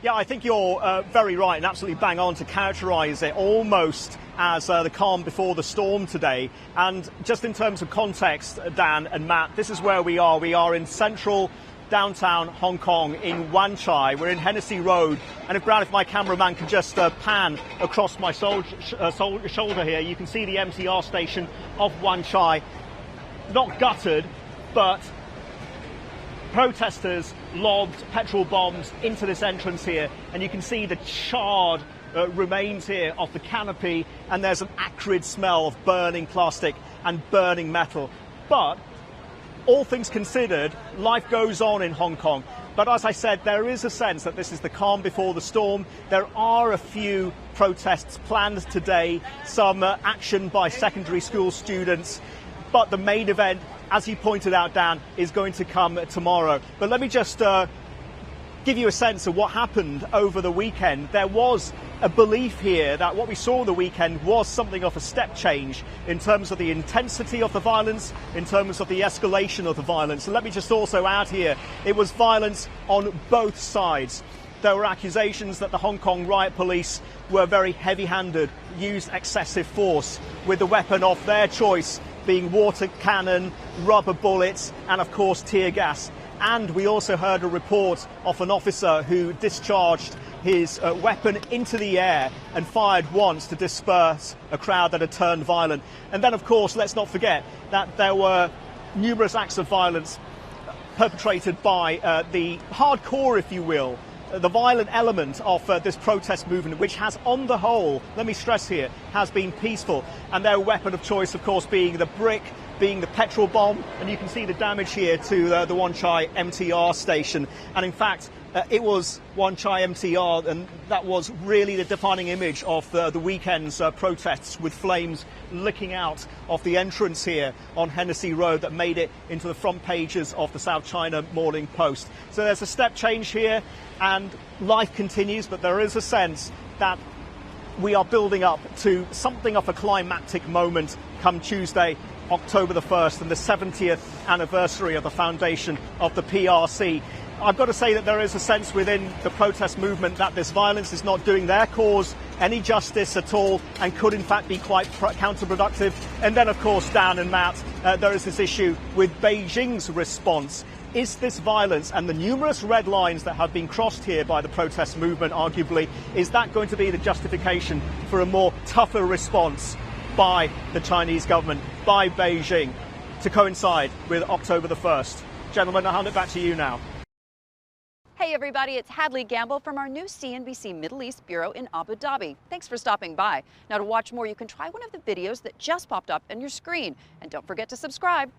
Yeah, I think you're very right and absolutely bang on to characterise it almost as the calm before the storm today. And just in terms of context, Dan and Matt, this is where we are. We are in central downtown Hong Kong in Wan Chai. We're in Hennessy Road. And if my cameraman can just pan across my shoulder here, you can see the MTR station of Wan Chai. Not gutted, but protesters lobbed petrol bombs into this entrance here, and you can see the charred remains here of the canopy, and there's an acrid smell of burning plastic and burning metal. But all things considered, life goes on in Hong Kong. But as I said, there is a sense that this is the calm before the storm. There are a few protests planned today, some action by secondary school students, but the main event, as you pointed out, Dan, is going to come tomorrow. But let me just give you a sense of what happened over the weekend. There was a belief here that what we saw the weekend was something of a step change in terms of the intensity of the violence, in terms of the escalation of the violence. And let me just also add here, it was violence on both sides. There were accusations that the Hong Kong riot police were very heavy-handed, used excessive force, with the weapon of their choice being water cannon, rubber bullets, and of course tear gas. And we also heard a report of an officer who discharged his weapon into the air and fired once to disperse a crowd that had turned violent. And then, of course, let's not forget that there were numerous acts of violence perpetrated by the hardcore, if you will, the violent element of this protest movement, which has, on the whole, let me stress here, has been peaceful. And their weapon of choice, of course, being the brick, being the petrol bomb. And you can see the damage here to the Wan Chai MTR station. And in fact, it was Wan Chai MTR, and that was really the defining image of the weekend's protests, with flames licking out of the entrance here on Hennessy Road that made it into the front pages of the South China Morning Post. So there's a step change here, and life continues, but there is a sense that we are building up to something of a climactic moment come Tuesday, October the 1st, and the 70th anniversary of the foundation of the PRC. I've got to say that there is a sense within the protest movement that this violence is not doing their cause any justice at all, and could in fact be quite counterproductive. And then, of course, Dan and Matt, there is this issue with Beijing's response. Is this violence and the numerous red lines that have been crossed here by the protest movement, arguably, is that going to be the justification for a more tougher response by the Chinese government, by Beijing, to coincide with October the 1st? Gentlemen, I'll hand it back to you now. Hey everybody, it's Hadley Gamble from our new CNBC Middle East Bureau in Abu Dhabi. Thanks for stopping by. Now, to watch more, you can try one of the videos that just popped up on your screen. And don't forget to subscribe.